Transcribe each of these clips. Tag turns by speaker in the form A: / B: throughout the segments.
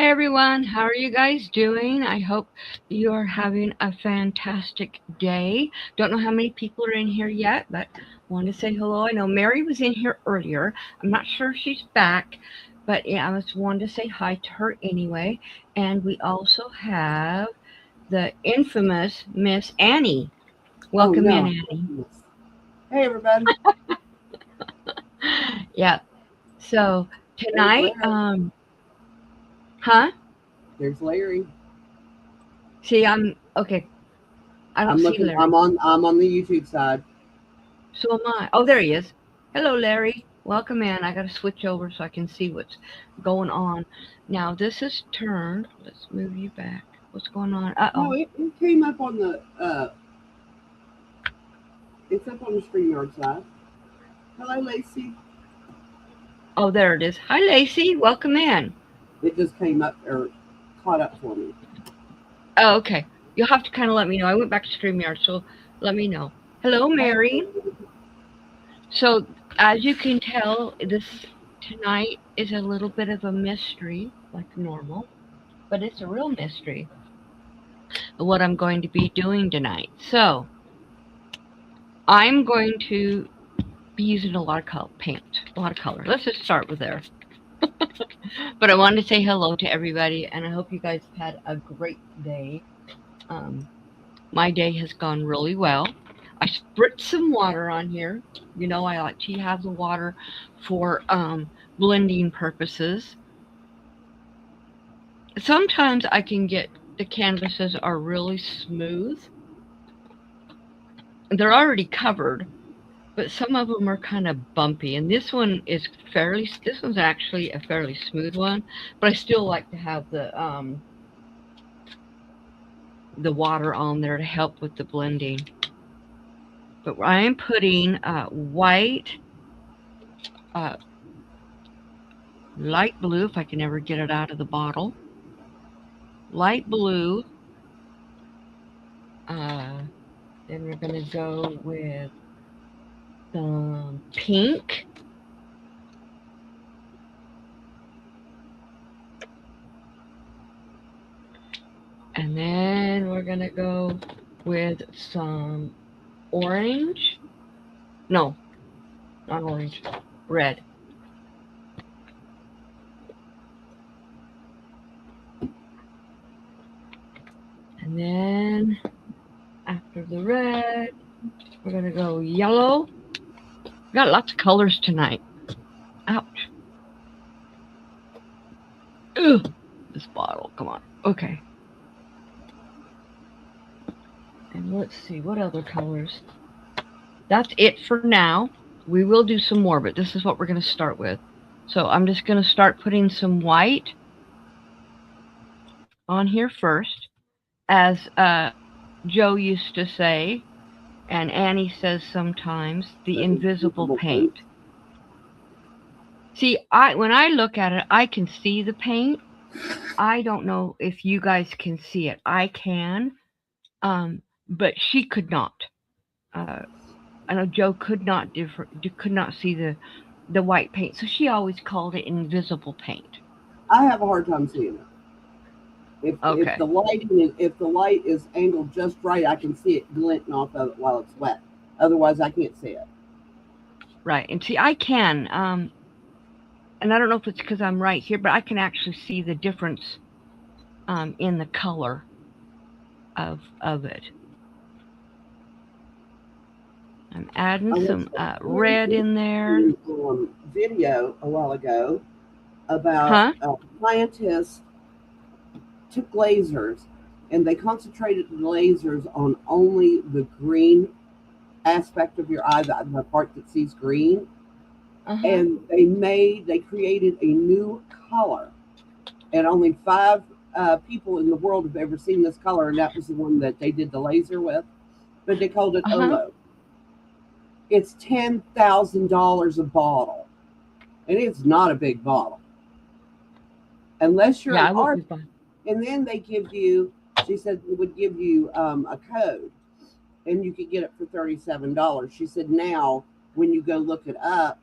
A: Hi everyone, how are you guys doing? I hope you are having a fantastic day. Don't know how many people are in here yet, but want to say hello. I know Mary was in here earlier. I'm not sure if she's back, but yeah, I just wanted to say hi to her anyway. And we also have the infamous Miss Annie.
B: Oh
A: Welcome in,
B: no.
A: Annie.
B: Hey everybody.
A: Yeah. So
B: There's
A: tonight,
B: Larry.
A: huh?
B: There's Larry.
A: See, I'm okay. I don't
B: I'm
A: see
B: looking
A: Larry.
B: I'm on the YouTube side.
A: So am I. Oh, there he is. Hello, Larry. Welcome in. I got to switch over so I can see what's going on. Now, this is turned. Let's move you back. What's going on? Uh
B: No,
A: oh.
B: it came up on the it's up on the StreamYard side. Hello Lacey.
A: Oh, there it is. Hi, Lacey. Welcome in.
B: It just came up or caught up for me.
A: Oh, okay. You'll have to kind of let me know. I went back to StreamYard, so let me know. Hello,
B: Hey,
A: Mary. So, as you can tell, this tonight is a little bit of a mystery, like normal, but it's a real mystery of what I'm going to be doing tonight. So, I'm going to be using a lot of color, paint, a lot of color. Let's just start with there. But I wanted to say hello to everybody, and I hope you guys had a great day. Um, my day has gone really well. I spritzed some water on here. You know, I like to have the water for blending purposes. Sometimes I can get the canvases are really smooth. They're already covered, but some of them are kind of bumpy. And this one is fairly. This one's actually a fairly smooth one, but I still like to have the water on there to help with the blending. But I am putting white, uh, light blue, if I can ever get it out of the bottle, light blue. Uh, then we're gonna go with some pink, and then we're gonna go with some orange. No, not orange, red. And then after the red, we're gonna go yellow. We got lots of colors tonight. Ouch. Ugh, this bottle. Come on. Okay. And let's see what other colors. That's it for now. We will do some more, but this is what we're gonna start with. So I'm just gonna start putting some white on here first, as Joe used to say, and Annie says sometimes, the
B: The
A: invisible
B: invisible
A: paint.
B: paint.
A: See, I when I look at it, I can see the paint. I don't know if you guys can see it. I can, um, but she could not. Uh, I know Joe could not see the white paint, so she always called it invisible paint.
B: I have a hard time seeing it. If
A: Okay,
B: the light is angled just right, I can see it glinting off of it while it's wet. Otherwise, I can't see it.
A: right. And see, I can, and I don't know if it's because I'm right here, but I can actually see the difference in the color of it. I'm adding
B: I
A: some
B: watched an
A: red in there.
B: video a while ago about
A: Huh?
B: scientists took lasers and they concentrated the lasers on only the green aspect of your eye, the part that sees green,
A: Uh huh.
B: and they created a new color, and only five people in the world have ever seen this color, and that was the one that they did the laser with, but they called it
A: Uh huh.
B: Olo. It's $10,000 a bottle, and it's not a big bottle unless you're
A: Yeah,
B: an
A: I won't be
B: artist.
A: fine.
B: And then they give you, she said, they would give you a code, and you could get it for $37. She said now when you go look it up,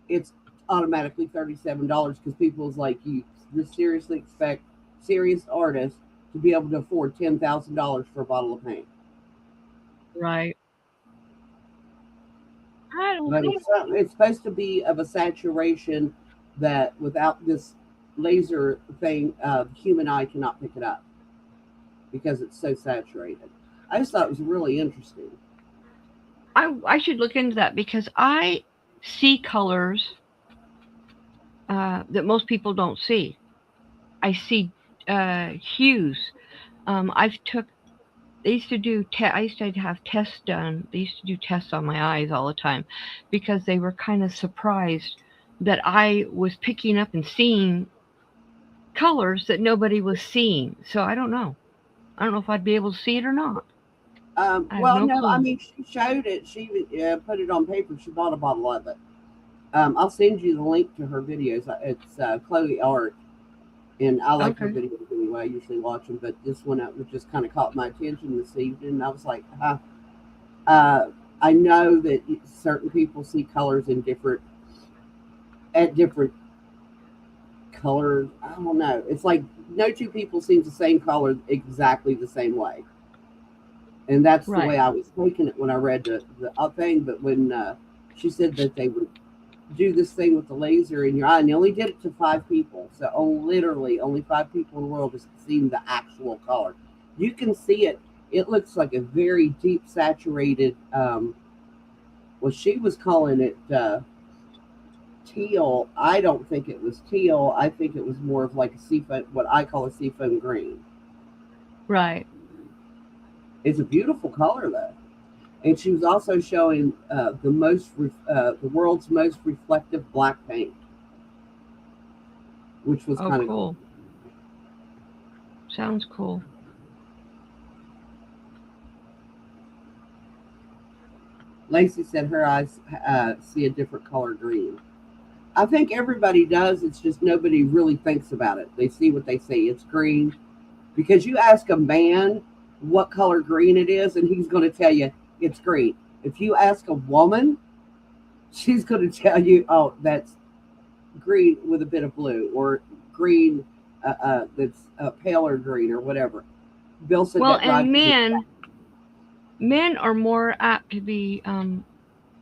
B: it's automatically $37 because people's like, you seriously expect serious artists to be able to afford $10,000 for a bottle of paint.
A: Right. I don't
B: But
A: think.
B: it's supposed to be of a saturation that without this laser thing, the human eye cannot pick it up because it's so saturated. I just thought it was really interesting.
A: I should look into that because I see colors that most people don't see. I see hues. I've took. They used to do. I used to have tests done. They used to do tests on my eyes all the time, because they were kind of surprised that I was picking up and seeing colors that nobody was seeing. So I don't know. I don't know if I'd be able to see it or not. I have
B: Well,
A: no
B: no, I
A: clue.
B: mean, she showed it. She put it on paper. She bought a bottle of it. I'll send you the link to her videos. It's Chloe Art, and I like her
A: Okay.
B: videos anyway. I usually watch them, but this one just kind of caught my attention this evening. I was like, uh, I know that certain people see colors in different colors. I don't know. It's like no two people see the same color exactly the same way, and that's the way
A: Right.
B: I was taking it when I read the thing. But when she said that they would do this thing with the laser in your eye, and they only did it to 5 people. So literally only 5 people in the world has seen the actual color. You can see it. It looks like a very deep saturated. Well, she was calling it teal. I don't think it was teal. I think it was more of like a seafoam, what I call a seafoam green.
A: Right.
B: It's a beautiful color though. And she was also showing the world's most reflective black paint, which was
A: Oh,
B: kind of cool.
A: cool. Sounds cool.
B: Lacey said her eyes see a different color green. I think everybody does. It's just nobody really thinks about it. They see what they see. It's green. Because you ask a man what color green it is, and he's going to tell you it's green. If you ask a woman, she's going to tell you, oh, that's green with a bit of blue, or green that's paler green, or whatever. Bill said
A: Well,
B: that
A: and
B: drives him.
A: men are more apt to be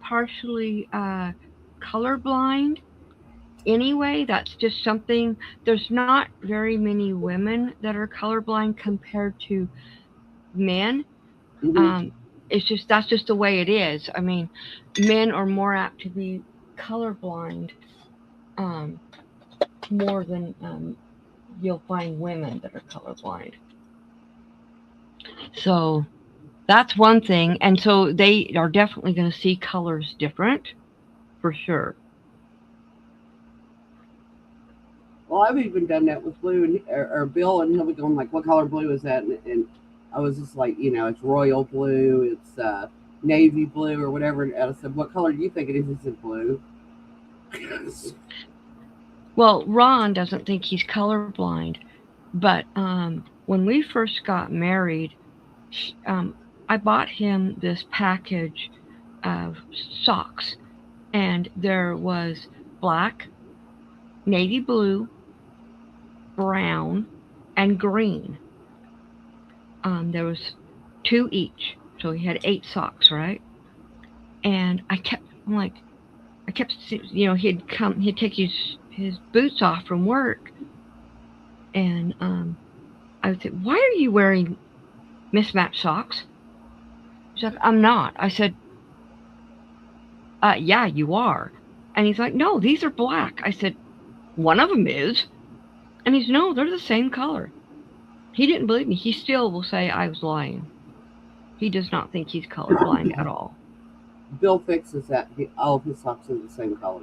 A: partially colorblind anyway. That's just something. There's not very many women that are colorblind compared to men.
B: Hmm.
A: Um, it's just that's just the way it is. I mean, men are more apt to be colorblind um, more than you'll find women that are colorblind. So that's one thing, and so they are definitely going to see colors different for sure.
B: Well, I've even done that with Blue or Bill, and he'll be going like, "What color blue is that?" And I was just like, it's royal blue, it's navy blue, or whatever. And I said, "What color do you think it is?" He said, "Blue."
A: Well, Ron doesn't think he's colorblind, but when we first got married, I bought him this package of socks, and there was black, navy blue, brown, and green. There was two each, so he had 8 socks, right? And I'm like, he'd take his boots off from work, and I would say, "Why are you wearing mismatched socks?" She's like, "I'm not." I said, "Yeah, you are." And he's like, "No, these are black." I said, "One of them is." And he's, "No, they're the same color." He didn't believe me. He still will say I was lying. He does not think he's colorblind at all.
B: Bill fixes that. All of his socks are the same color.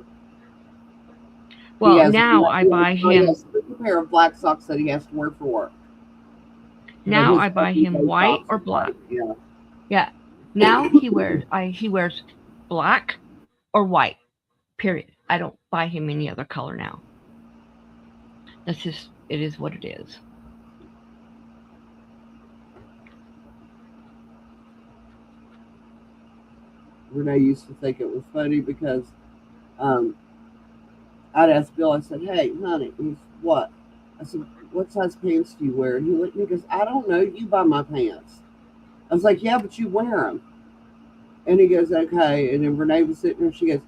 B: He
A: Well,
B: has
A: now I buy
B: he
A: him
B: has a pair of black socks that he has to wear for work, but
A: now
B: his
A: I buy him
B: everyday
A: white
B: socks
A: or
B: are
A: black.
B: white. Yeah.
A: Yeah. Now he wears black or white. Period. I don't buy him any other color now. That's just it is what it is.
B: Renee used to think it was funny because um, I'd ask Bill, I said, hey, honey, he's what? I said, what size pants do you wear? And he looked at me and goes, I don't know. You buy my pants. I was like, yeah, but you wear them. And he goes, okay. And then Renee was sitting there and she goes,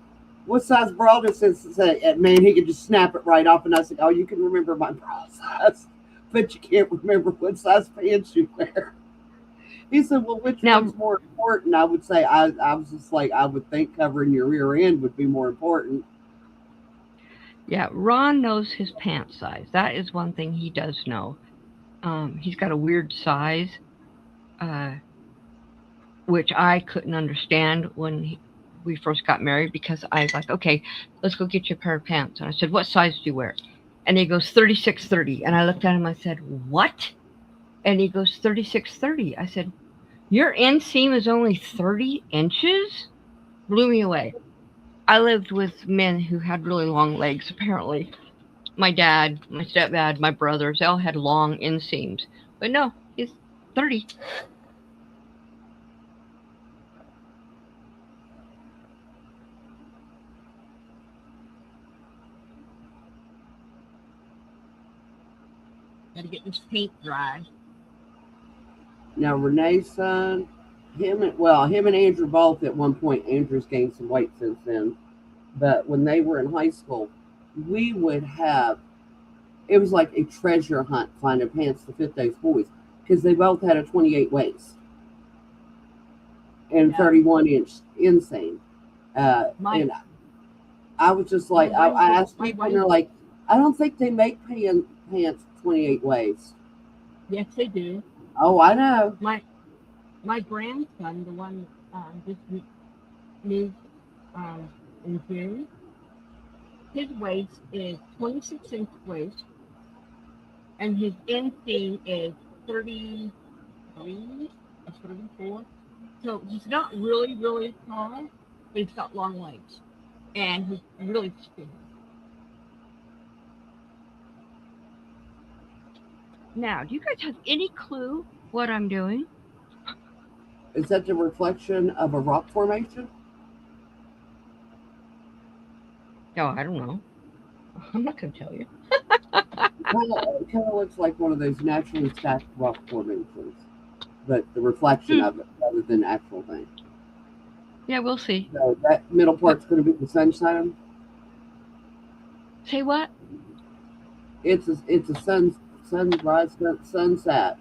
B: what size bra does this say? And man, he could just snap it right off. And I said, oh, you can remember my bra size, but you can't remember what size pants you wear. He said, well, which
A: Now,
B: one's more important? I would say, I was just like, I would think covering your rear end would be more important.
A: yeah, Ron knows his pant size. That is one thing he does know. He's got a weird size, uh, which I couldn't understand when we first got married because I was like, okay, let's go get you a pair of pants. And I said, what size do you wear? And he goes, 36-30. And I looked at him, I said, what? And he goes, 36-30. I said, your inseam is only 30 inches? Blew me away. I lived with men who had really long legs, apparently. My dad, my stepdad, my brothers, they all had long inseams. But no, he's 30. Gotta get this paint dry.
B: Now, Renee's son, him and Andrew both at one point. Andrew's gained some weight since then. But when they were in high school, we would have, it was like a treasure hunt finding pants to fit those boys because they both had a 28 waist and 31-inch inseam. And I was just like, I asked people and they're like, I don't think they make pants 28 waist.
C: Yes, they do.
B: Oh, I know.
C: My grandson, the one just moved in June, his waist is 26-inch waist, and his inseam is 33 or 34. So he's not really, really tall, but he's got long legs, and he's really skinny.
A: Now, do you guys have any clue what I'm doing?
B: Is that the reflection of a rock formation?
A: No, I don't know. I'm not going to tell you.
B: Kind of looks like one of those naturally stacked rock formations, but the reflection of it rather than the actual thing.
A: Yeah, we'll see.
B: So that middle part's going to be the sunshine.
A: Say what?
B: It's a sunrise, sunset.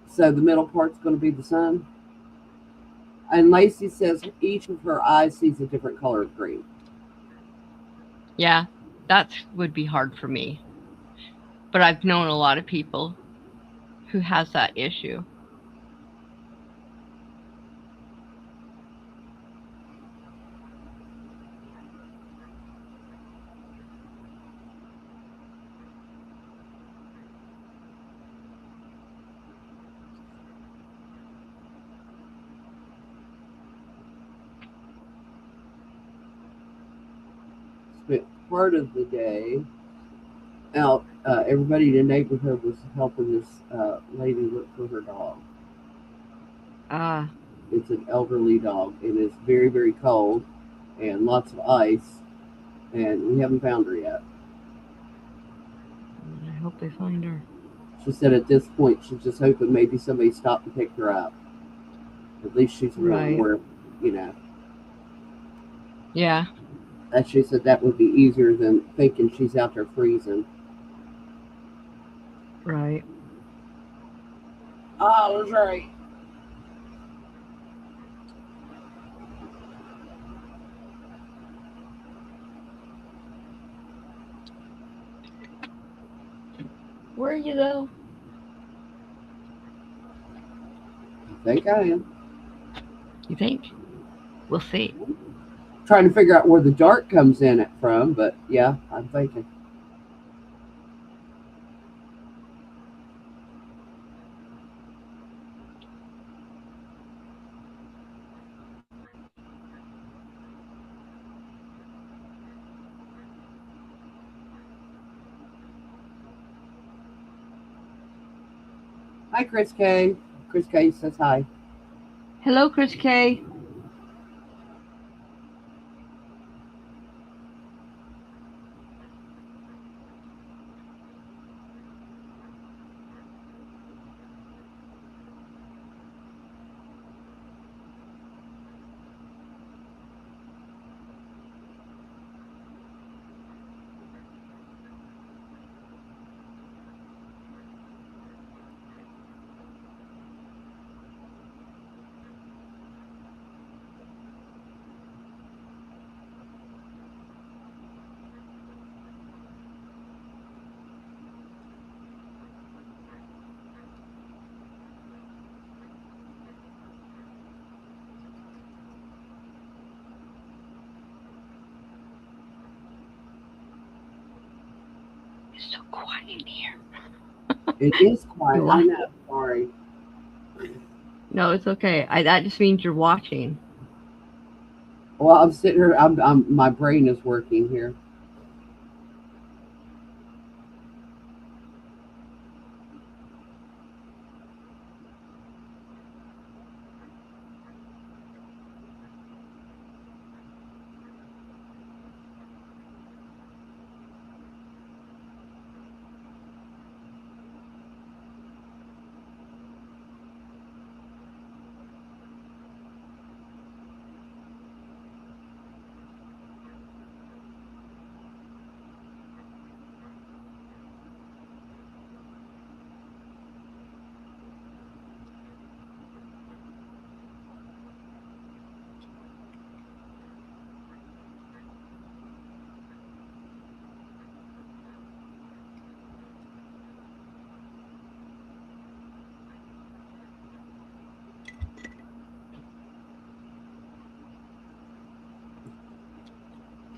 B: So the middle part's going to be the sun. And Lacey says each of her eyes sees a different color of green.
A: Yeah, that would be hard for me. But I've known a lot of people who has that issue.
B: Spent part of the day out. Everybody in the neighborhood was helping this lady look for her dog. It's an elderly dog, and it's very, very cold and lots of ice, and we haven't found her yet.
A: I hope they find her.
B: She said at this point she's just hoping maybe somebody stopped and picked her up. At least she's around where,
A: Yeah.
B: And she said that would be easier than thinking she's out there freezing.
A: Right.
B: Oh, that's right.
A: Where are you though?
B: I think I am.
A: You think? We'll see.
B: Trying to figure out where the dark comes in it from, but yeah, I'm thinking. Hi, Chris K. Chris K says hi.
A: Hello, Chris K. It's so quiet in here.
B: It is quiet.
A: You
B: I
A: watch-
B: know. Sorry.
A: No, it's okay. That just means you're watching.
B: Well, I'm sitting here. My brain is working here.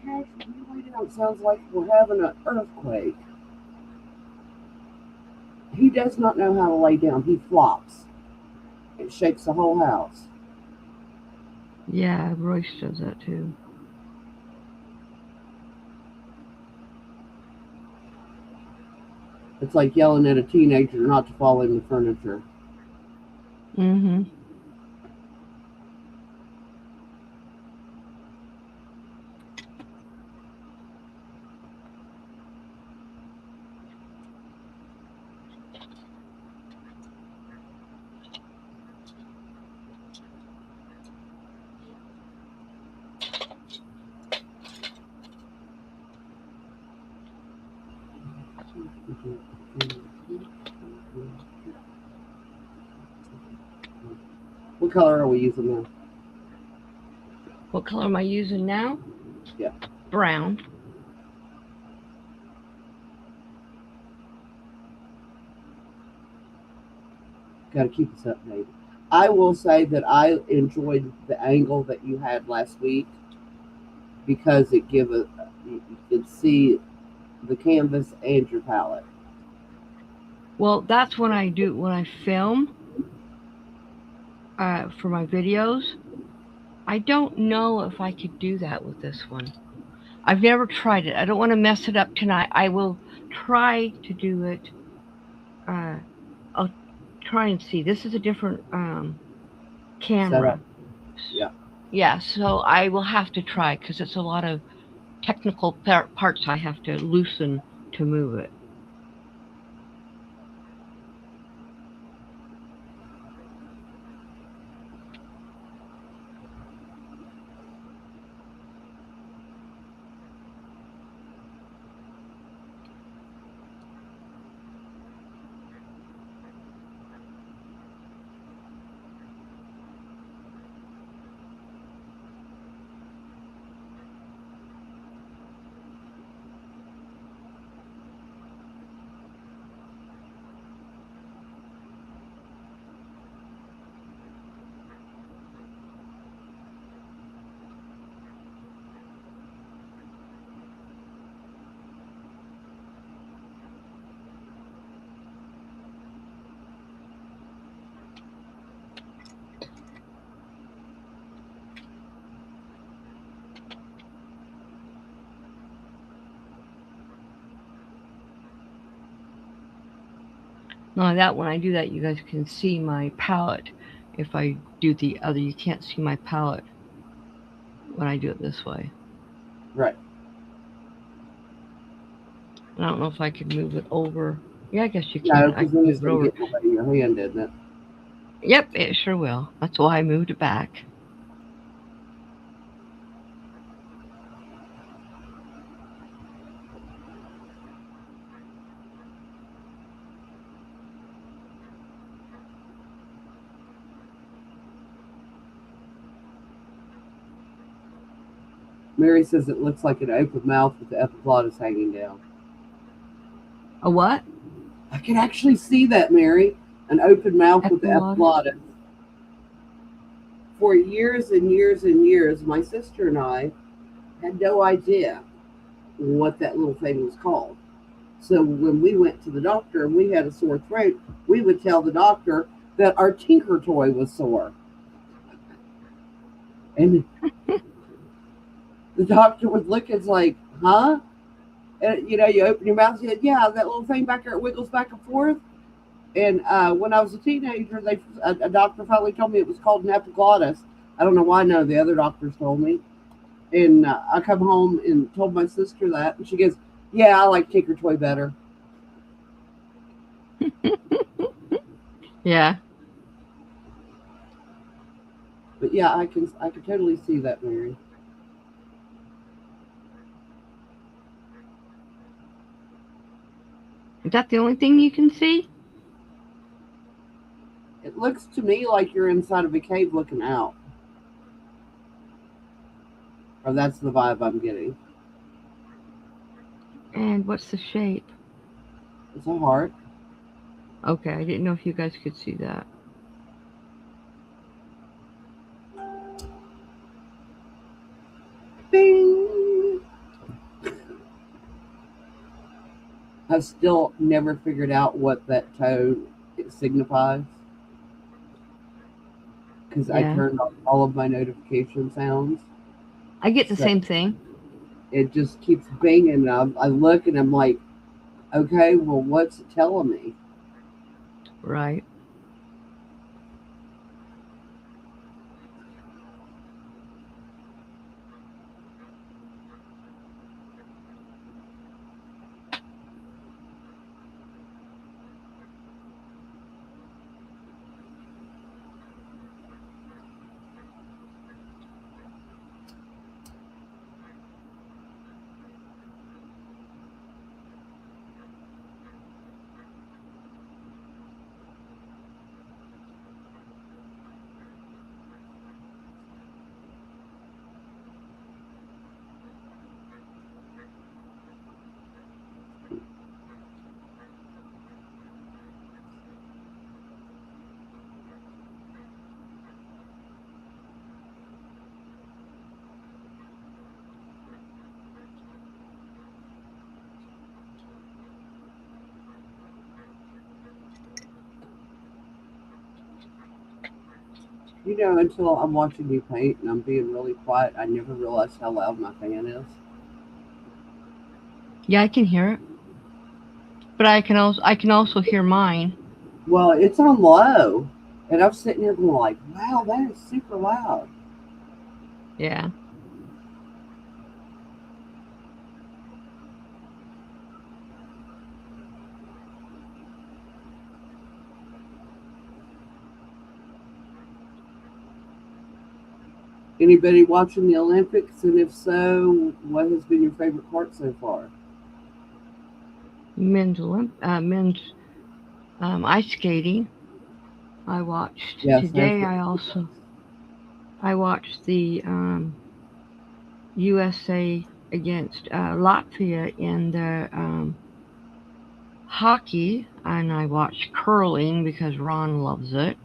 B: Cash, you lay down. Sounds like we're having an earthquake. He does not know how to lay down. He flops. It shakes the whole house.
A: Yeah, Royce does that too.
B: It's like yelling at a teenager not to fall in the furniture.
A: Mm-hmm.
B: What color are we using now?
A: What color am I using now?
B: Yeah.
A: Brown.
B: Got to keep us updated. I will say that I enjoyed the angle that you had last week because it give a you could see the canvas and your palette.
A: Well, that's when I film for my videos. I don't know if I could do that with this one. I've never tried it. I don't want to mess it up tonight. I will try to do it. I'll try and see. This is a different camera.
B: Setup. Yeah.
A: Yeah, so I will have to try because it's a lot of technical parts I have to loosen to move it. Now that when I do that, you guys can see my palette. If I do the other, you can't see my palette when I do it this way.
B: Right.
A: I don't know if I could move it over. Yeah, I guess you can.
B: No,
A: I
B: because
A: can
B: then it's
A: move it
B: going to
A: over.
B: get in the way of your hand, isn't it?
A: Yep, it sure will. That's why I moved it back.
B: Mary says it looks like an open mouth with the epiglottis hanging down.
A: A what?
B: I can actually see that, Mary. An open mouth with the
A: Epiglottis?
B: epiglottis. For years and years and years, my sister and I had no idea what that little thing was called. So when we went to the doctor and we had a sore throat, we would tell the doctor that our Tinker toy was sore. And the doctor would look and like, huh? And you open your mouth and say, yeah, that little thing back there, it wiggles back and forth. And when I was a teenager, a doctor finally told me it was called an epiglottis. I don't know why none of the other doctors told me. And I come home and told my sister that, and she goes, yeah, I like Tinker Toy better.
A: Yeah.
B: But yeah, I can totally see that, Mary.
A: Is that the only thing you can see?
B: It looks to me like you're inside of a cave looking out. Or that's the vibe I'm getting.
A: And what's the shape?
B: It's a heart.
A: Okay, I didn't know if you guys could see that.
B: Bing! I've still never figured out what that tone signifies. Because I
A: Yeah.
B: turned off all of my notification sounds.
A: I get the
B: So
A: same thing.
B: it just keeps binging. I look and I'm like, okay, well, what's it telling me?
A: Right.
B: Until I'm watching you paint and I'm being really quiet, I never realized how loud my fan is.
A: Yeah, I can hear it. But I can also hear mine.
B: Well, it's on low. And I'm sitting here going like, wow, that is super loud.
A: Yeah.
B: Anybody watching the Olympics? And if so, what has been your favorite part so far?
A: Men's ice skating. I watched
B: Yes,
A: today. I watched the USA against Latvia in the hockey, and I watched curling because Ron loves it.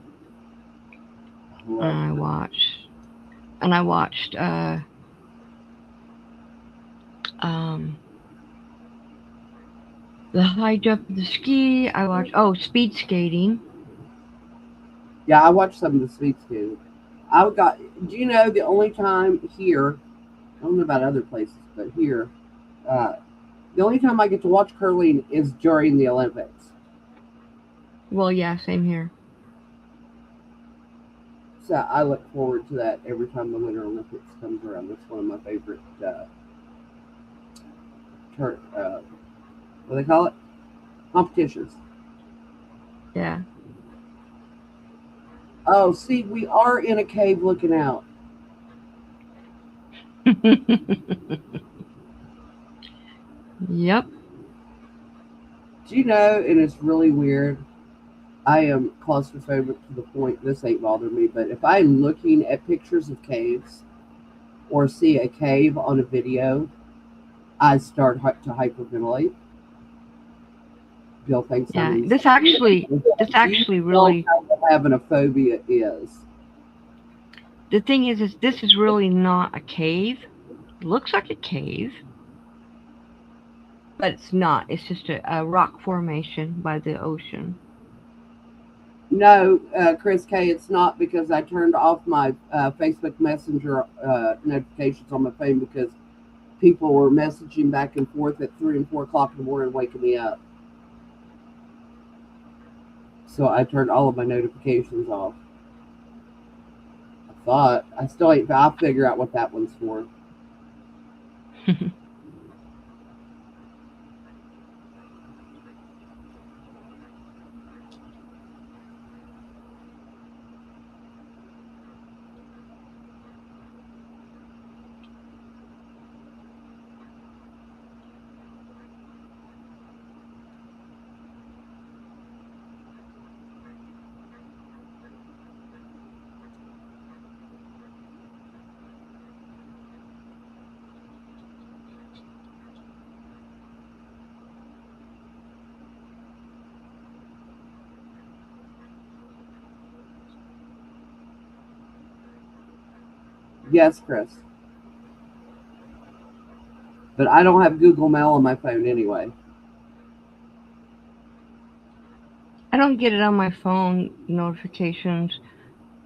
A: And I watched the high jump, the ski. I watched speed skating.
B: Yeah, I watched some of the speed skating. Do you know the only time here, I don't know about other places, but here, the only time I get to watch curling is during the Olympics.
A: Well, yeah, same here.
B: So I look forward to that every time the Winter Olympics comes around. That's one of my favorite, what do they call it? Competitions.
A: Yeah.
B: Oh, see, we are in a cave looking out.
A: Yep.
B: Do you know, and it's really weird, I am claustrophobic to the point, this ain't bothering me, but if I'm looking at pictures of caves or see a cave on a video, I start to hyperventilate. Bill thinks
A: Yeah.
B: I'm
A: This actually really.
B: what having a phobia is.
A: The thing is this is really not a cave. It looks like a cave. but it's not. It's just a rock formation by the ocean.
B: No, Chris K, it's not because I turned off my Facebook Messenger notifications on my phone because people were messaging back and forth at 3 and 4 o'clock in the morning, waking me up. So I turned all of my notifications off. I still ain't. I'll figure out what that one's for. Yes, Chris. But I don't have Google Mail on my phone anyway.
A: I don't get it on my phone notifications.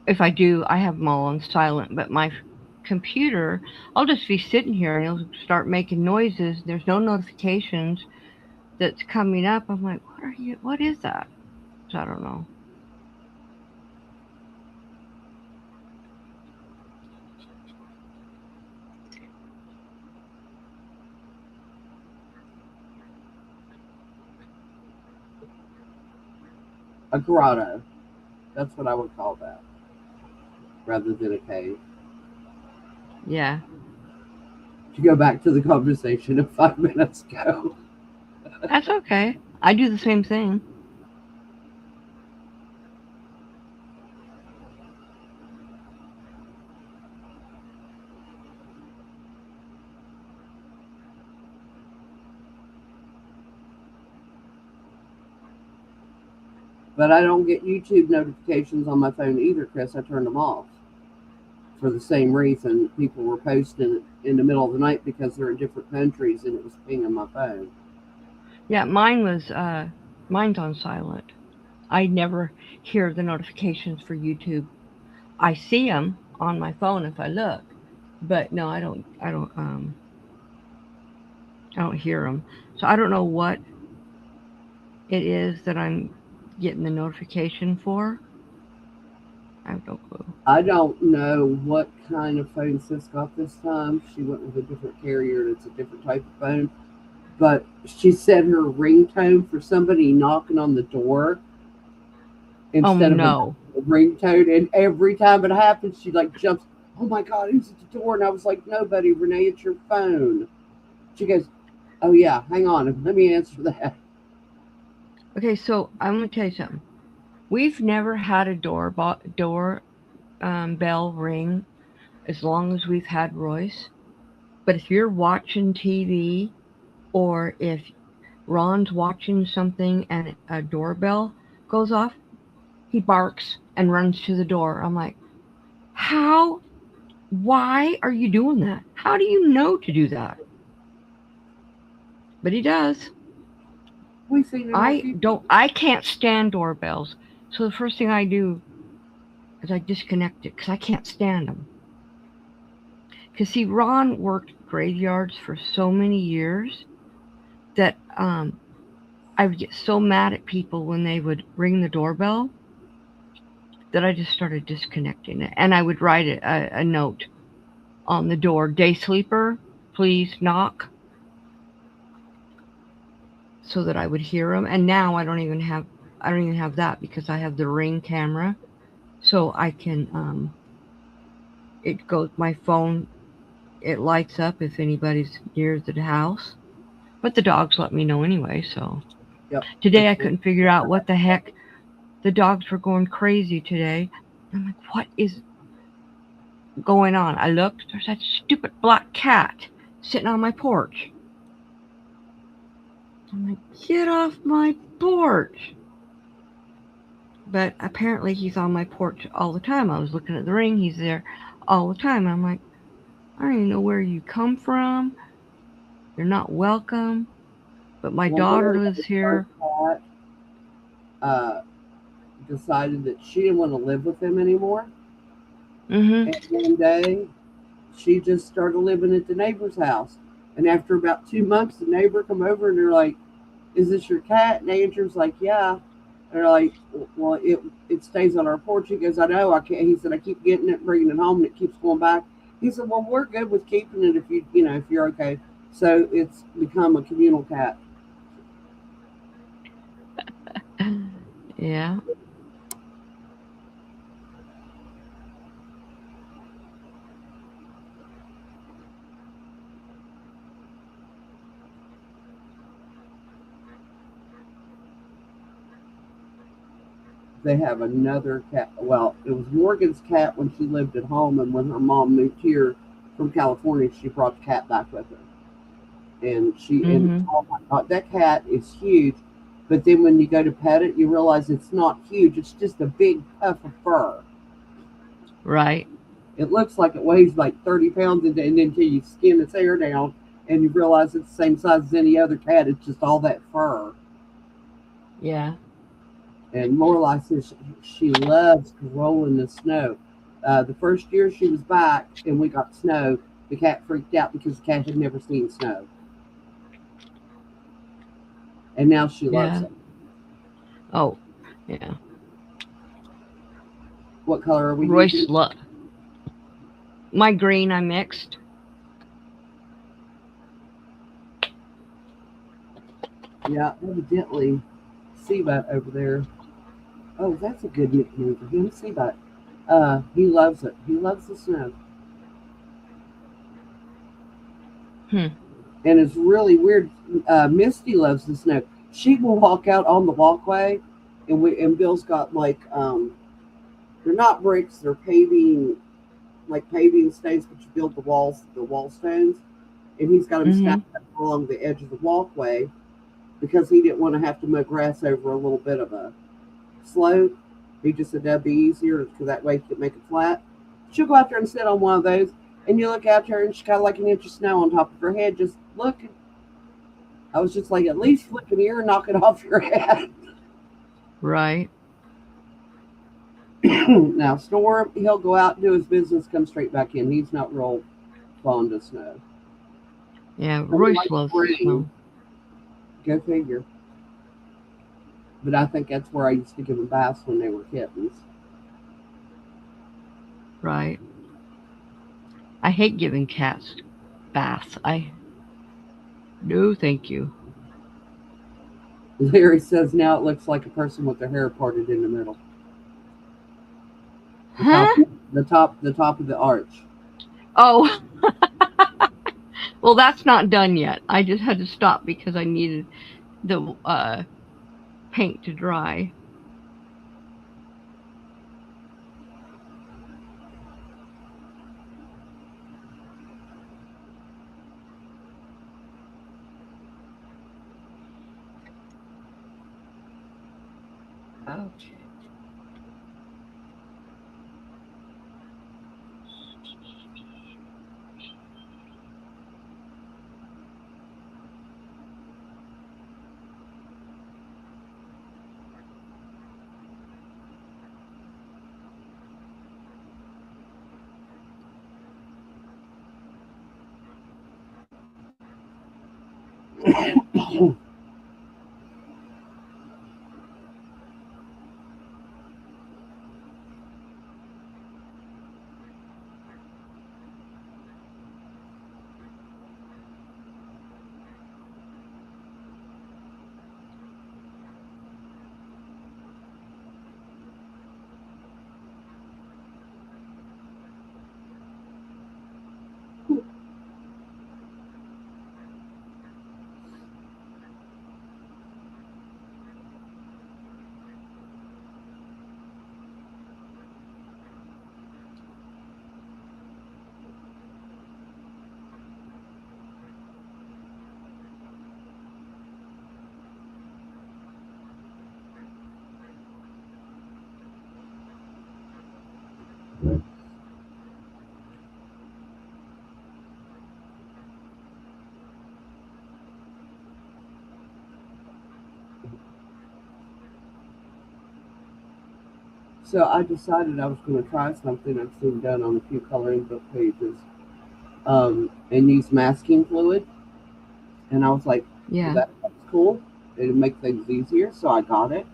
A: If I do, I have them all on silent. But my computer, I'll just be sitting here and it'll start making noises. There's no notifications that's coming up. I'm like, what are you? What is that? So I don't know.
B: A grotto. That's what I would call that, rather than a cave.
A: Yeah.
B: To go back to the conversation of 5 minutes ago.
A: That's okay. I do the same thing.
B: But I don't get YouTube notifications on my phone either, Chris. I turned them off for the same reason. People were posting in the middle of the night because they're in different countries and it was pinging my phone.
A: Yeah, mine's on silent. I never hear the notifications for YouTube. I see them on my phone if I look, but no, I don't. I don't hear them. So I don't know what it is that I'm getting the notification for. I have no clue.
B: I don't know what kind of phone Sis got this time. She went with a different carrier and it's a different type of phone. But she set her ringtone for somebody knocking on the door instead of a ringtone. And every time it happens, she like jumps, oh my God, who's at the door? And I was like, nobody, Renee, it's your phone. She goes, oh yeah, hang on, let me answer that.
A: Okay, so I'm going to tell you something. We've never had a door bell ring as long as we've had Royce. But if you're watching TV or if Ron's watching something and a doorbell goes off, he barks and runs to the door. I'm like, why are you doing that? How do you know to do that? But he does. I can't stand doorbells. So the first thing I do is I disconnect it because I can't stand them. Because see, Ron worked graveyards for so many years that I would get so mad at people when they would ring the doorbell that I just started disconnecting it. And I would write a note on the door, day sleeper, please knock, so that I would hear them. And now I don't even have that because I have the Ring camera, so I can it goes, my phone, it lights up if anybody's near the house. But the dogs let me know anyway, so.
B: Yep.
A: Today I couldn't figure out what the heck. The dogs were going crazy today. I'm like, what is going on? I looked, there's that stupid black cat sitting on my porch. I'm like, get off my porch. But apparently he's on my porch all the time. I was looking at the Ring, he's there all the time. I'm like, I don't even know where you come from. You're not welcome. But my
B: Well,
A: daughter
B: Mary,
A: lives
B: our
A: here.
B: cat, decided that she didn't want to live with him anymore.
A: Mm-hmm.
B: And one day, she just started living at the neighbor's house. And after about 2 months, the neighbor come over and they're like, "Is this your cat?" And Andrew's like, "Yeah." They're like, "Well, it stays on our porch." He goes, "I know. I can't." He said, "I keep getting it, bringing it home, and it keeps going back." He said, "Well, we're good with keeping it if if you're okay." So it's become a communal cat.
A: Yeah.
B: They have another cat. Well, it was Morgan's cat when she lived at home, and when her mom moved here from California, she brought the cat back with her. And
A: Mm-hmm.
B: oh my god, that cat is huge. But then when you go to pet it, you realize it's not huge. It's just a big puff of fur.
A: Right.
B: It looks like it weighs like 30 pounds, and then until you skin its hair down, and you realize it's the same size as any other cat. It's just all that fur.
A: Yeah.
B: And Lorelai says she loves to roll in the snow. The first year she was back and we got snow, the cat freaked out because the cat had never seen snow. And now she loves
A: Yeah.
B: it.
A: Oh, yeah.
B: What color are we
A: Royce
B: using?
A: love my green. I mixed.
B: Yeah, evidently Seabutt over there. Oh, that's a good nickname for him, Seabutt. He loves it. He loves the snow.
A: Hmm.
B: And it's really weird. Misty loves the snow. She will walk out on the walkway, and Bill's got like they're not bricks, they're paving, like paving stones, but you build the wall stones, and he's got them
A: Mm-hmm.
B: stacked up along the edge of the walkway because he didn't want to have to mow grass over a little bit of a slope. He just said that'd be easier because that way he could make it flat. She'll go out there and sit on one of those, and you look out there and she's got like an inch of snow on top of her head, just looking. I was just like, at least flick an ear and knock it off your head.
A: Right.
B: Now, Storm, he'll go out and do his business, come straight back in. He's not real fond of snow.
A: Yeah.
B: And he
A: Royce
B: likes
A: loves the
B: rain.
A: snow.
B: Go figure. But I think that's where I used to give them baths when they were kittens.
A: Right. I hate giving cats baths. No, thank you.
B: Larry says now it looks like a person with their hair parted in the middle. The
A: Huh?
B: top, the top of the arch.
A: Oh, well, that's not done yet. I just had to stop because I needed the paint to dry. Okay.
B: So I decided I was going to try something I've seen done on a few coloring book pages, and use masking fluid. And I was like, well,
A: Yeah.
B: that's cool. It'll make things easier. So I got it,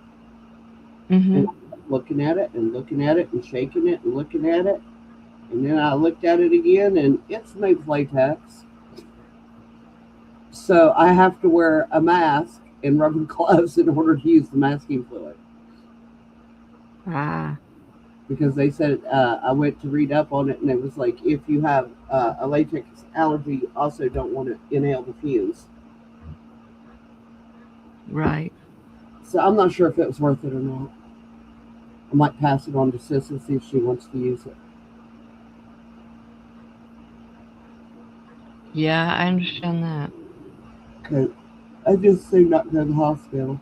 A: Mm-hmm.
B: and I kept looking at it and looking at it and shaking it and looking at it. And then I looked at it again, and it's made of latex. So I have to wear a mask and rubber gloves in order to use the masking fluid.
A: Ah.
B: Because they said, I went to read up on it, and it was like, if you have a latex allergy, you also don't want to inhale the fumes.
A: Right.
B: So I'm not sure if it was worth it or not. I might pass it on to Sis and see if she wants to use it.
A: Yeah, I understand that.
B: Because I just say not go to the hospital.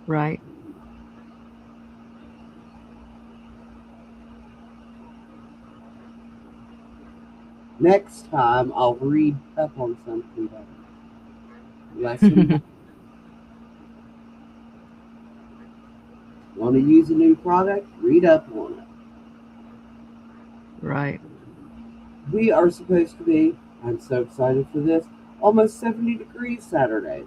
A: Right.
B: Next time, I'll read up on something better. Lesson. Want to use a new product? Read up on it.
A: Right.
B: We are supposed to be, I'm so excited for this, almost 70 degrees Saturday.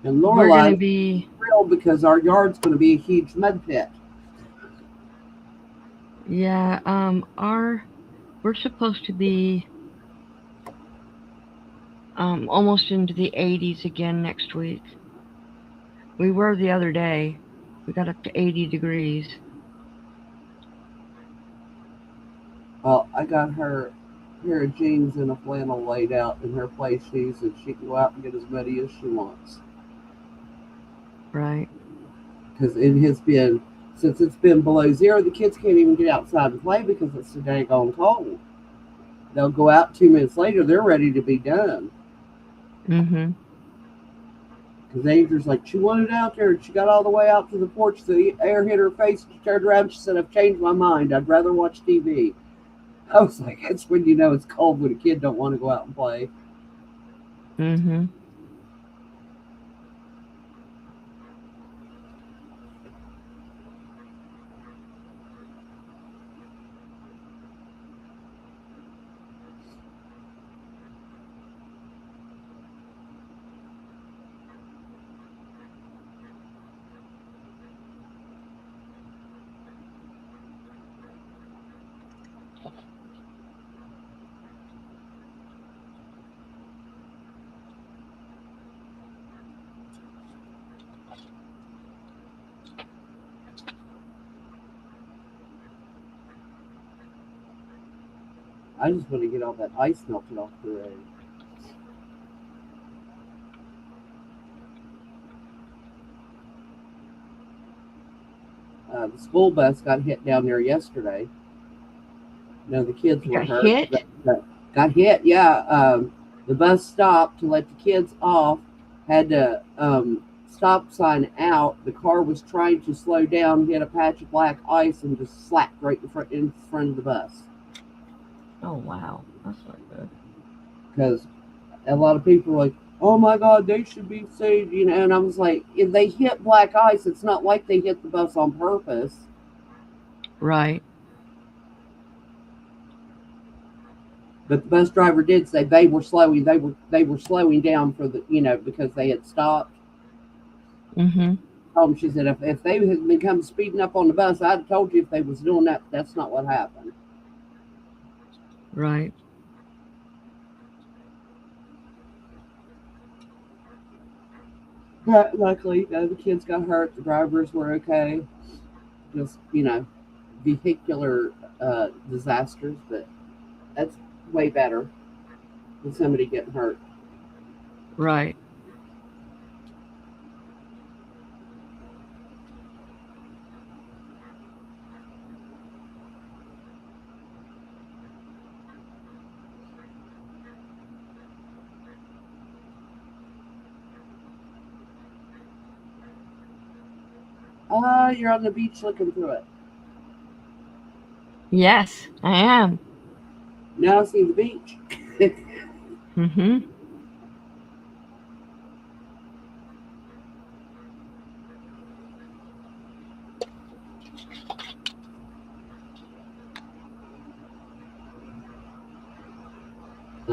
B: And
A: We're going to
B: Lorelai's
A: be,
B: thrilled because our yard's going to be a huge mud pit.
A: yeah, we're supposed to be almost into the 80s again next week. We were the other day. We got up to 80 degrees.
B: Well, I got her a pair of jeans and a flannel laid out in her play shoes, and she can go out and get as muddy as she wants.
A: Right.
B: Because it has been, since it's been below zero, the kids can't even get outside and play because it's so daggone cold. They'll go out 2 minutes later, they're ready to be done.
A: Mm-hmm.
B: Because Andrew's like, she wanted out there, and she got all the way out to the porch, the air hit her face, she turned around, she said, I've changed my mind, I'd rather watch TV. I was like, that's when you know it's cold, when a kid don't want to go out and play.
A: Mm-hmm.
B: I just want to get all that ice melted off the road. The school bus got hit down there yesterday. No, the kids
A: You
B: were
A: got
B: hurt.
A: hit?
B: Got hit, yeah. The bus stopped to let the kids off, had to stop sign out. The car was trying to slow down, hit a patch of black ice, and just slapped right in front of the bus.
A: Oh, wow. That's not good.
B: Because a lot of people are like, oh my God, they should be saved, you know. And I was like, if they hit black ice, it's not like they hit the bus on purpose.
A: Right.
B: But the bus driver did say they were slowing. They were slowing down for the, you know, because they had stopped.
A: Mm-hmm.
B: She said if they had been come speeding up on the bus, I'd have told you if they was doing that. That's not what happened.
A: Right.
B: But luckily, the kids got hurt. The drivers were okay. Just, you know, vehicular disasters, but that's way better than somebody getting hurt.
A: Right.
B: You're on the beach looking through it.
A: Yes, I am.
B: Now I see the beach.
A: Mm-hmm.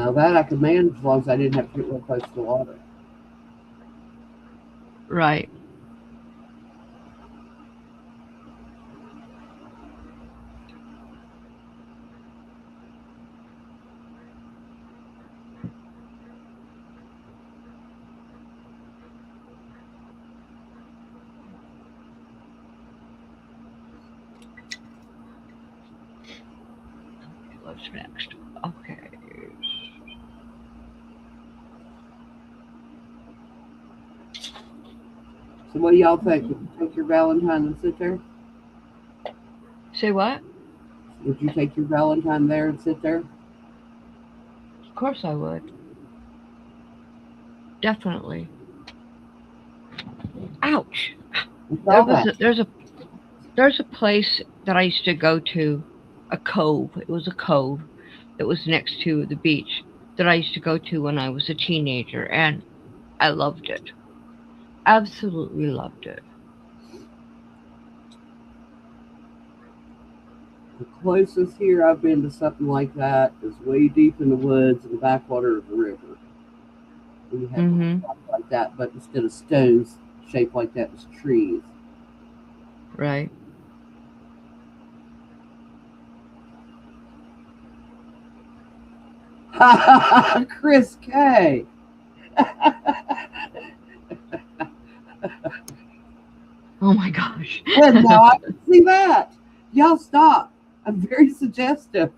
B: Now that I could manage as long as I didn't have to get real close to the water.
A: Right. What's next? Okay.
B: So what do y'all think? Would you take your Valentine and sit there?
A: Say what?
B: Would you take your Valentine there and sit there?
A: Of course I would. Definitely. Ouch. There's a place that I used to go to, a cove. It was a cove that was next to the beach that I used to go to when I was a teenager, and I loved it. Absolutely loved it.
B: The closest here I've been to something like that is way deep in the woods in the backwater of the river. We have
A: Mhm.
B: stuff like that, but instead of stones shaped like that, it's trees.
A: Right.
B: Chris K.
A: Oh my gosh.
B: No, I can see that. Y'all stop. I'm very suggestive.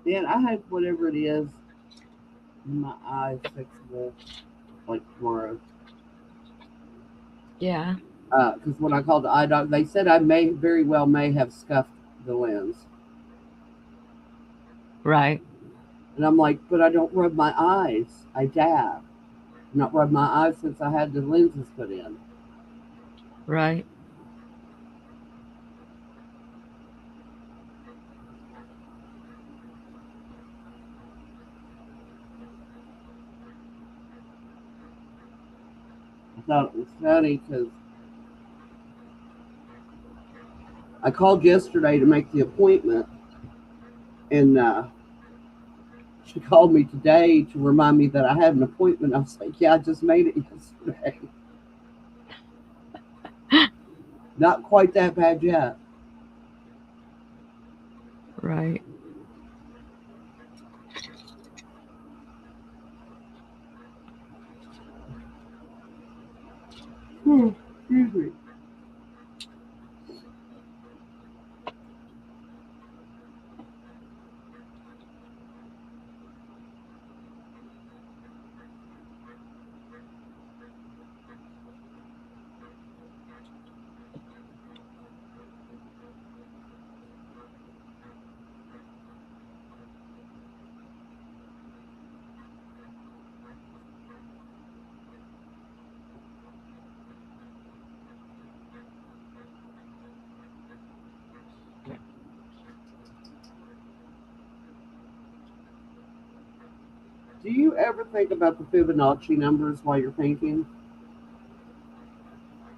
B: Man, I hope whatever it is, my eyes fixable like tomorrow.
A: Yeah.
B: Because when I called the eye doctor, they said I very well may have scuffed the lens.
A: Right.
B: And I'm like, but I don't rub my eyes. I dab. I've not rubbed my eyes since I had the lenses put in.
A: Right.
B: I thought it was funny because I called yesterday to make the appointment, and she called me today to remind me that I had an appointment. I was like, yeah, I just made it yesterday. Not quite that bad yet.
A: Right.
B: Excuse me. Do you ever think about the Fibonacci numbers while you're painting?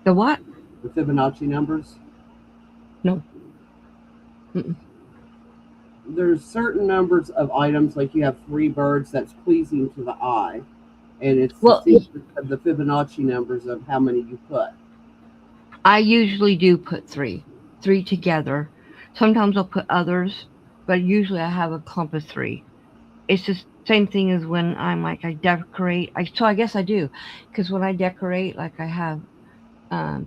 A: The what?
B: The Fibonacci numbers?
A: No. Mm-mm.
B: There's certain numbers of items, like you have 3 birds, that's pleasing to the eye. And it's
A: Well,
B: the secret of the Fibonacci numbers of how many you put.
A: I usually do put three together. Sometimes I'll put others, but usually I have a clump of 3. It's just same thing as when I decorate. So I guess I do, because when I decorate, like I have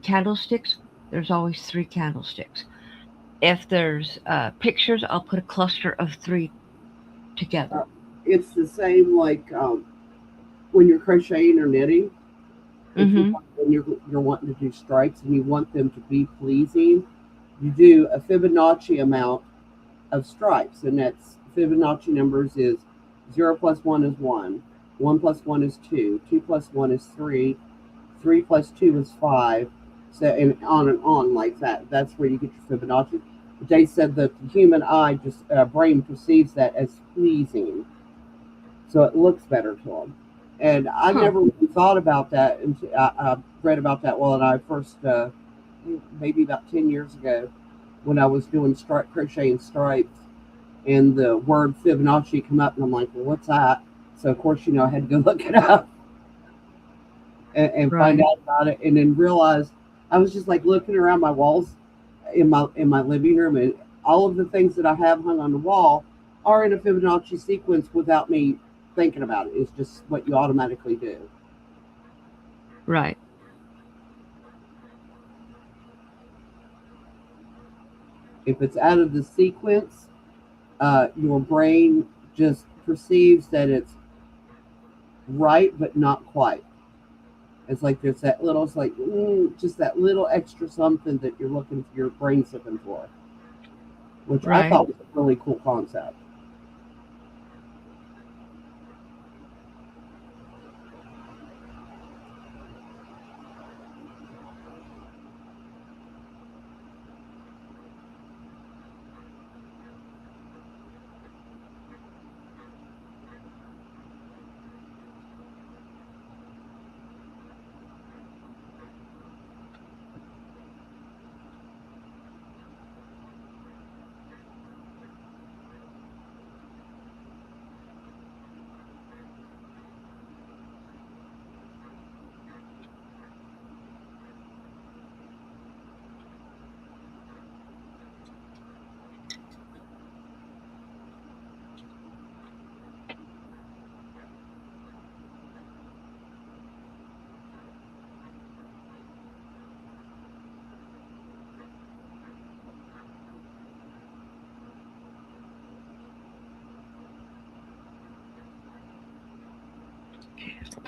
A: candlesticks. There's always 3 candlesticks. If there's pictures, I'll put a cluster of 3 together.
B: It's the same like when you're crocheting or knitting.
A: Mm-hmm.
B: When you're wanting to do stripes and you want them to be pleasing, you do a Fibonacci amount of stripes, and that's Fibonacci numbers is 0 plus 1 is 1, 1 plus 1 is 2, 2 plus 1 is 3, 3 plus 2 is 5, so and on like that. That's where you get your Fibonacci. They said that the human eye just brain perceives that as pleasing, so it looks better to them. And I
A: Huh.
B: never really thought about that until I read about that when I first, maybe about 10 years ago, when I was doing crocheting stripes, and the word Fibonacci come up, and I'm like, well, what's that? So of course, I had to go look it up and find
A: Right.
B: out about it, and then realize I was just like looking around my walls in my living room, and all of the things that I have hung on the wall are in a Fibonacci sequence without me thinking about it. It's just what you automatically do.
A: Right.
B: If it's out of the sequence, your brain just perceives that it's right, but not quite. It's like there's that little, it's like just that little extra something that your brain's looking for, which I
A: Right.
B: thought was a really cool concept.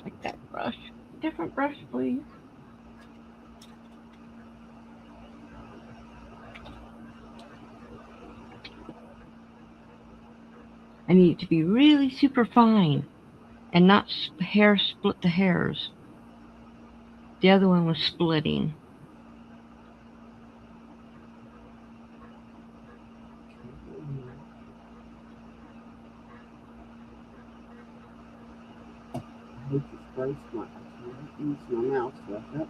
A: Like that brush. Different brush, please. I need it to be really super fine and not hair split the hairs. The other one was splitting.
B: I hate to spray my, I use my mouse like that.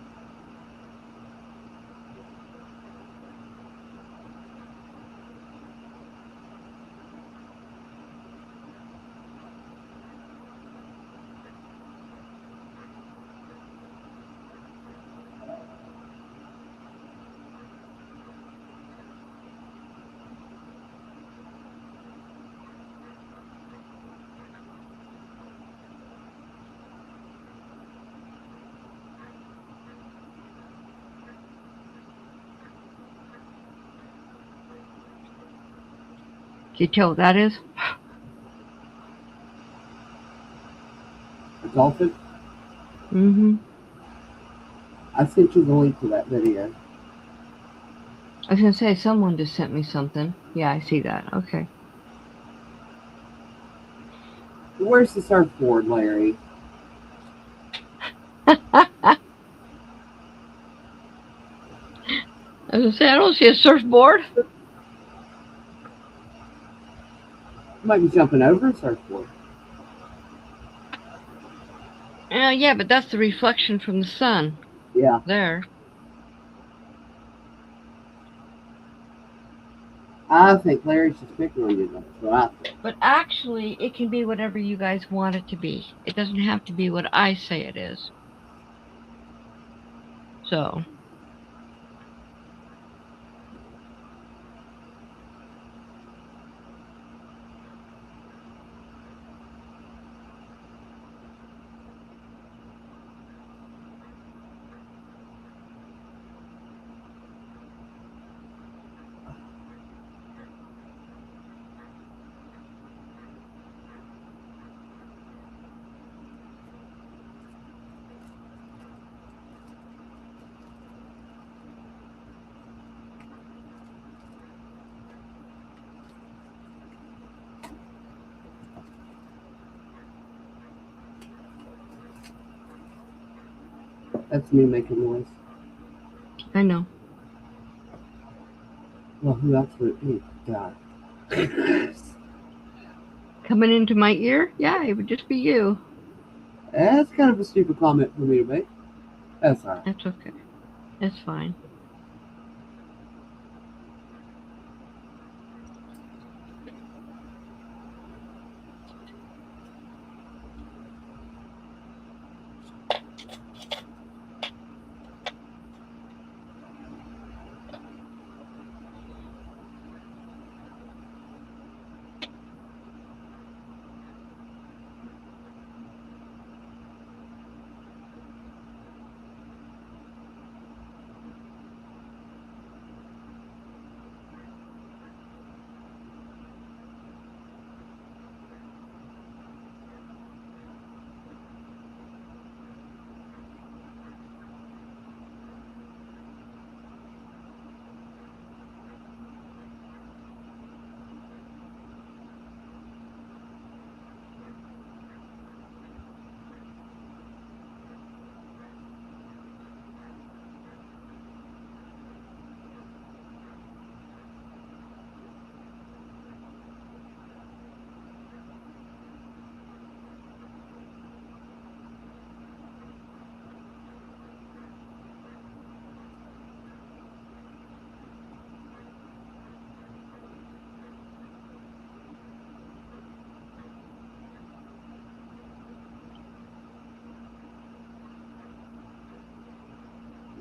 A: Can you tell what that is?
B: A dolphin.
A: Mm-hmm.
B: I sent you the link to that video.
A: I was gonna say someone just sent me something. Yeah, I see that. Okay.
B: Where's the surfboard, Larry?
A: I was gonna say I don't see a surfboard.
B: You might be jumping over a surfboard.
A: Yeah, but that's the reflection from the sun.
B: Yeah.
A: There.
B: I think Larry's just picking on you. That's what I think.
A: But actually, it can be whatever you guys want it to be. It doesn't have to be what I say it is. So,
B: That's me making noise.
A: I know.
B: Well, who else would it be? God.
A: Coming into my ear? Yeah, it would just be you.
B: That's kind of a stupid comment for me to make. That's all right.
A: That's okay. That's fine.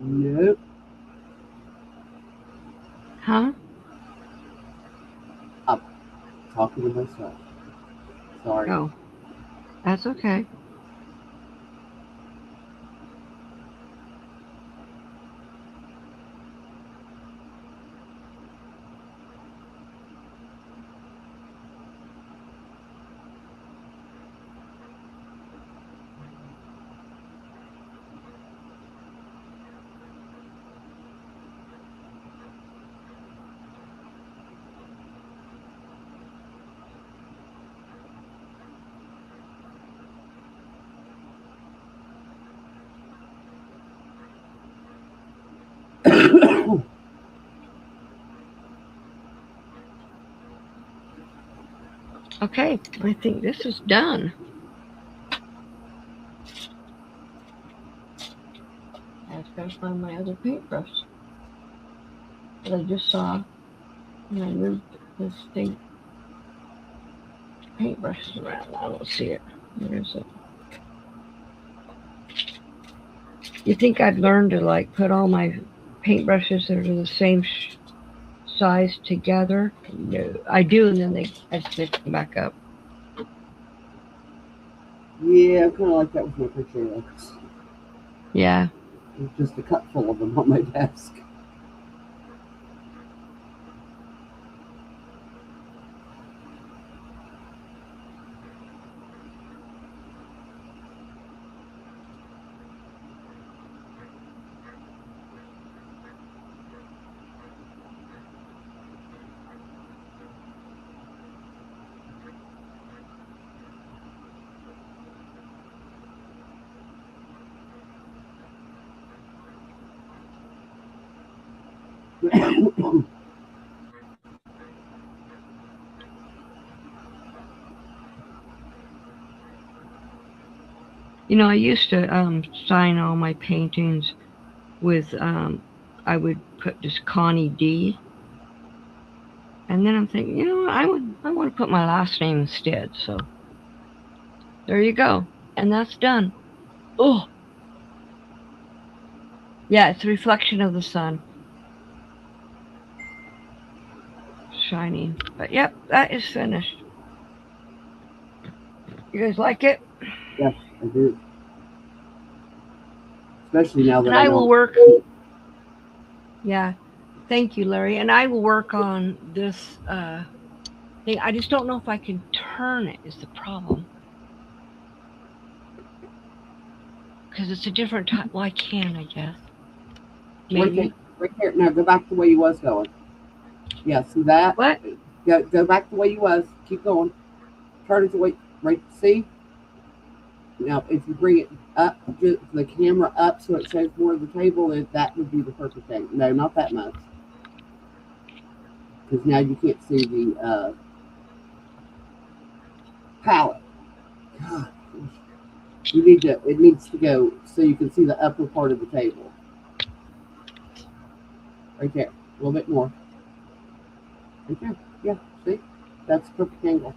B: Nope.
A: Huh?
B: Talking to myself. Sorry.
A: Oh, that's okay. Okay, I think this is done. I just gotta find my other paintbrush that I just saw when I moved this thing paintbrushes around. I don't see it. Where is it? You think I'd learn to like put all my paintbrushes that are the same size together? No, I do, and then I stick them back up.
B: Yeah, I'm kind of like that with my picture books.
A: Yeah.
B: There's just a cup full of them on my desk.
A: You know, I used to sign all my paintings with I would put just Connie D. And then I'm thinking, you know what, I want to put my last name instead. So there you go. And that's done. Oh. Yeah, it's a reflection of the sun. Shining. But yep, that is finished. You guys like it?
B: Yes, I do. Especially now that
A: And
B: I
A: I
B: know.
A: will work. Yeah. Thank you, Larry. And I will work on this thing. I just don't know if I can turn it is the problem. Because it's a different type. Well, I can, I guess. Maybe.
B: Right here. Now go back the way you was going. Yeah, see that?
A: What?
B: Go back the way you was. Keep going. Turn it the way. Right. See? Now, if you bring it up, just the camera up so it shows more of the table, that would be the perfect thing. No, not that much. because now you can't see the palette. God, you need to. It needs to go so you can see the upper part of the table. Right there, a little bit more. Right there. Yeah, see, that's a perfect angle.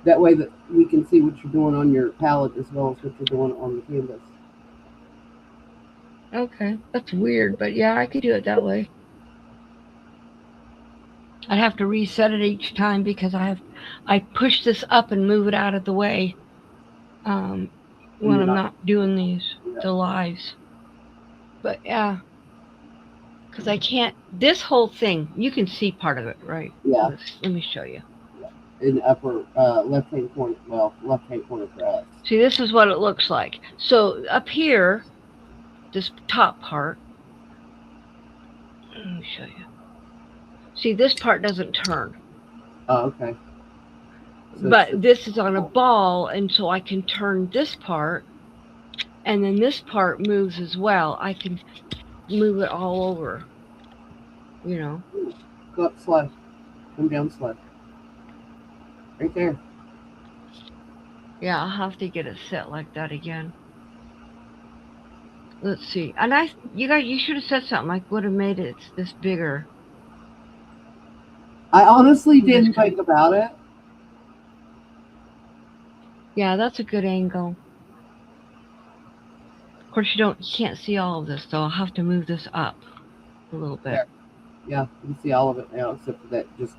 B: That way that we can see what you're doing on your palette as well as what you're doing on the canvas.
A: Okay, that's weird, but yeah, I could do it that way. I'd have to reset it each time because I push this up and move it out of the way um,
B: And
A: when
B: you're
A: I'm
B: not.
A: not doing
B: Yeah.
A: the lives. But yeah, because I can't. This whole thing, you can see part of it, right?
B: Yeah.
A: Let me show you.
B: In the upper left hand corner. Well, left hand corner for us.
A: See, this is what it looks like. So up here, this top part. Let me show you. See, this part doesn't turn.
B: Oh, okay. So
A: But this is on a ball, and so I can turn this part, and then this part moves as well. I can move it all over, you know.
B: go up slow. Come down slow. Right there.
A: Yeah, I'll have to get it set like that again. Let's see. And you should have said something. I would have made it this bigger.
B: I honestly didn't think about it.
A: Yeah, that's a good angle. Of course, you can't see all of this, though. I'll have to move this up a little bit.
B: There. Yeah, you can see all of it now except for that just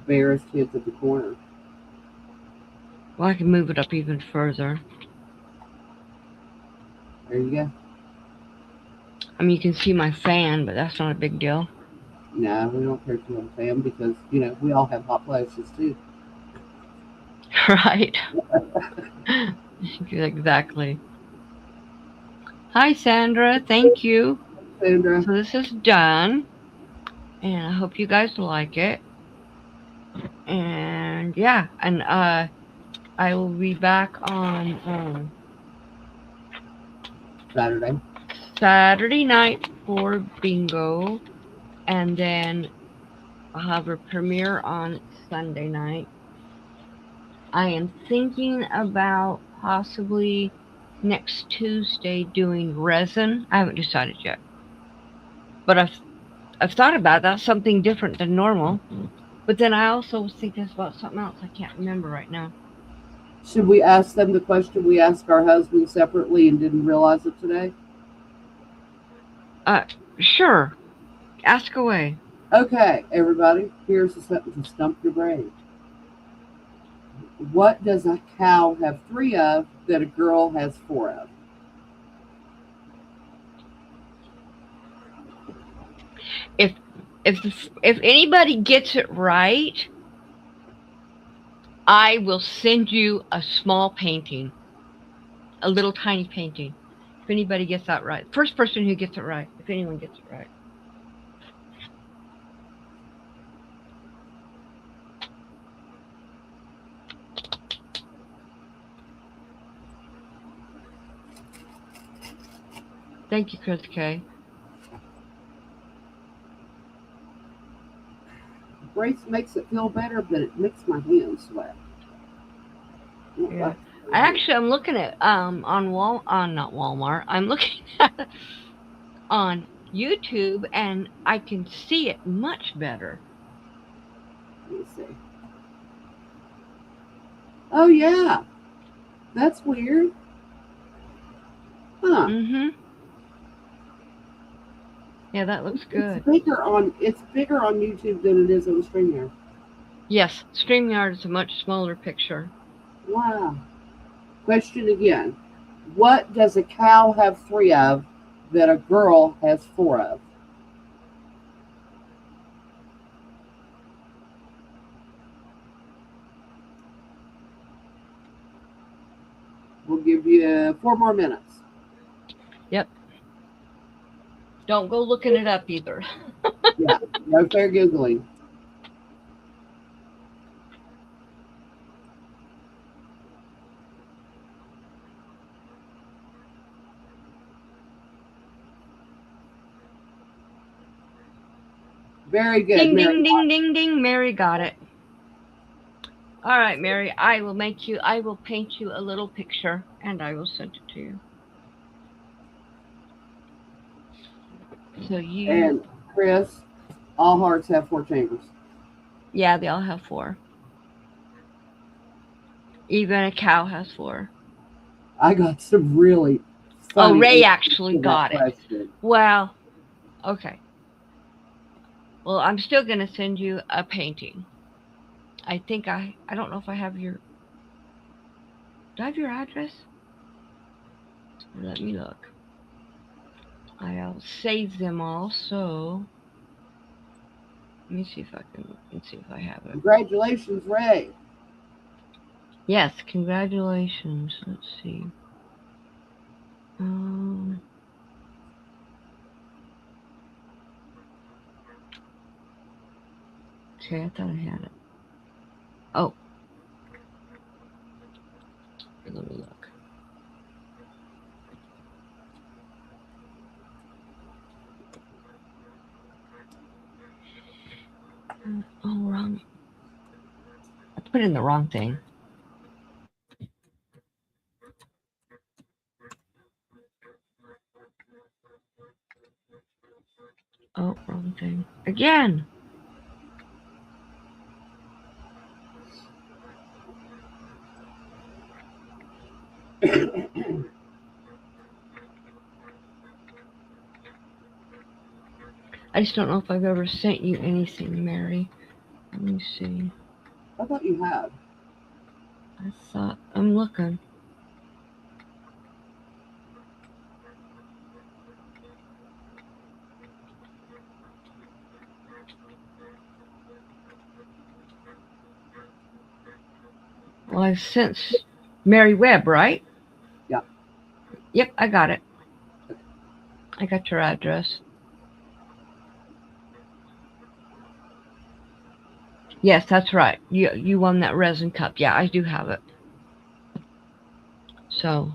B: barest hint at the corner.
A: Well, I can move it up even further.
B: There you go.
A: I mean, you can see my fan, but that's not a big deal.
B: No, we don't care if you have a fan because, we all have hot flashes too.
A: Right. Exactly. Hi, Sandra. Thank you.
B: Sandra.
A: So this is done, and I hope you guys like it. And yeah, and I will be back on Saturday night for bingo, and then I'll have a premiere on Sunday night. I am thinking about possibly next Tuesday doing resin. I haven't decided yet, but I've thought about that, something different than normal. But then I also was thinking about something else I can't remember right now.
B: Should we ask them the question we asked our husbands separately and didn't realize it today?
A: Sure. Ask away.
B: Okay, everybody, here's something to stump your brain. What does a cow have 3 of that a girl has 4 of?
A: If anybody gets it right, I will send you a small painting, a little tiny painting. If anybody gets that right, first person who gets it right, if anyone gets it right. Thank you, Chris K.
B: Brace makes it feel better, but it makes my hands sweat.
A: Yeah. I'm looking at on not Walmart. I'm looking at on YouTube, and I can see it much better.
B: Let me see. Oh yeah, that's weird. Huh?
A: Mm-hmm. Yeah, that looks good.
B: It's bigger on YouTube than it is on StreamYard.
A: Yes, StreamYard is a much smaller picture.
B: Wow. Question again. What does a cow have 3 of that a girl has 4 of? We'll give you 4 more minutes.
A: Yep. Don't go looking it up either.
B: Yeah, no fair Googling. Very good,
A: Ding,
B: Mary.
A: ding, ding, ding, ding. Mary got it. All right, Mary. I will paint you a little picture and I will send it to you. So
B: And Chris, all hearts have 4 chambers.
A: yeah, they all have 4. Even a cow has 4.
B: I got some really
A: Oh,
B: funny
A: Ray
B: answers
A: actually
B: to that
A: got it.
B: question.
A: Well, okay. Well, I'm still going to send you a painting. I think I don't know if I have your, do I have your address? Let me look. I'll save them all, so let me see if I let's see if I have it.
B: Congratulations, Ray.
A: Yes, congratulations. Let's see. Okay, I thought I had it. Oh, let me look. Oh, wrong. I put in the wrong thing. Oh, wrong thing. Again. I just don't know if I've ever sent you anything, Mary. Let me see.
B: I thought you had.
A: I thought I'm looking. Well, I've sent Mary Webb, right?
B: Yeah.
A: Yep, I got it. I got your address. Yes, that's right. You won that resin cup. Yeah, I do have it. So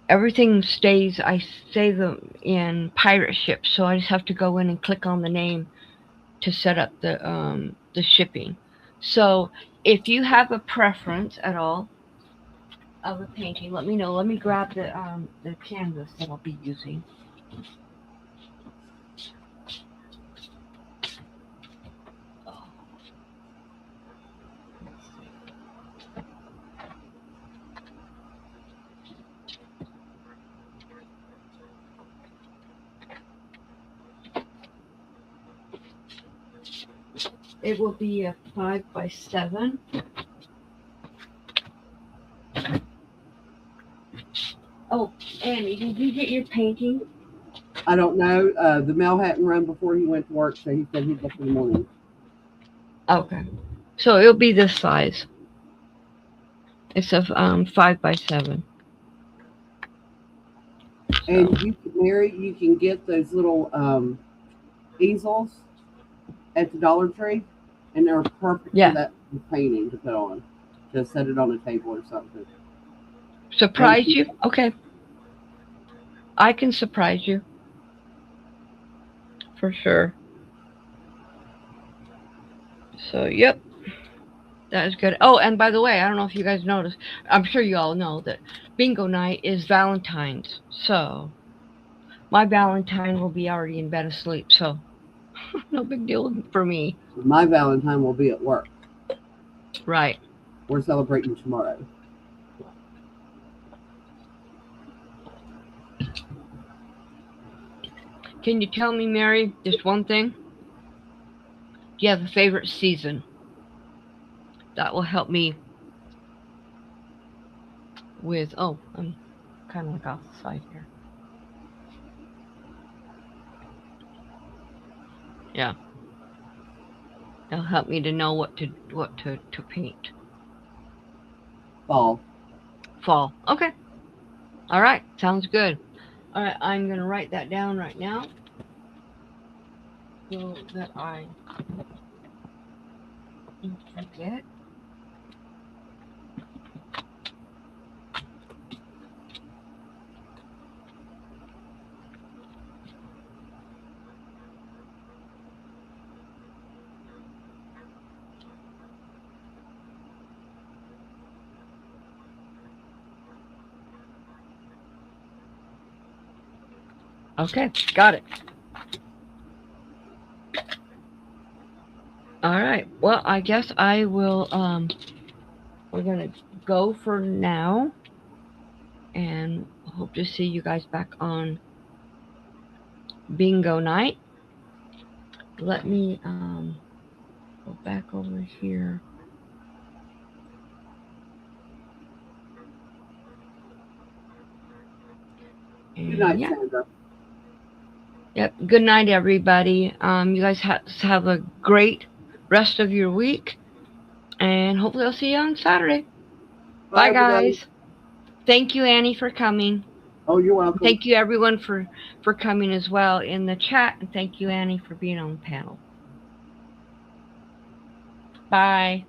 A: everything stays. I save them in pirate ship, so I just have to go in and click on the name to set up the shipping. So if you have a preference at all of a painting, let me know. Let me grab the canvas that I'll be using. It will be a 5x7. Oh, Annie, did you get your painting?
B: I don't know. The mail hadn't run before he went to work, so he said he'd look in the morning.
A: Okay. So it'll be this size. It's a 5x7.
B: And Mary, you can get those little easels at the Dollar Tree, and they're perfect
A: Yeah.
B: for that painting to put on, to set it on a table or something.
A: Surprise you? Okay. I can surprise you. For sure. So, yep. That is good. Oh, and by the way, I don't know if you guys noticed. I'm sure you all know that bingo night is Valentine's. So, my Valentine will be already in bed asleep. So, no big deal for me.
B: My Valentine will be at work.
A: Right.
B: We're celebrating tomorrow.
A: Can you tell me, Mary, just one thing? Do you have a favorite season? That will help me with. Oh, I'm kind of like off the side here. Yeah. That'll help me to know what to paint.
B: Fall.
A: Fall. Okay. All right. Sounds good. All right. I'm gonna write that down right now so that I don't forget. Okay, got it. All right. Well, I guess I will. We're gonna go for now, and hope to see you guys back on bingo night. Let me go back over here.
B: Good night,
A: Yeah.
B: Sandra.
A: Yep. Good night, everybody. You guys have a great rest of your week, and hopefully I'll see you on Saturday. Bye,
B: everybody.
A: guys. Thank you, Annie, for coming.
B: Oh, you're welcome.
A: Thank you, everyone, for coming as well in the chat, and thank you, Annie, for being on the panel. Bye.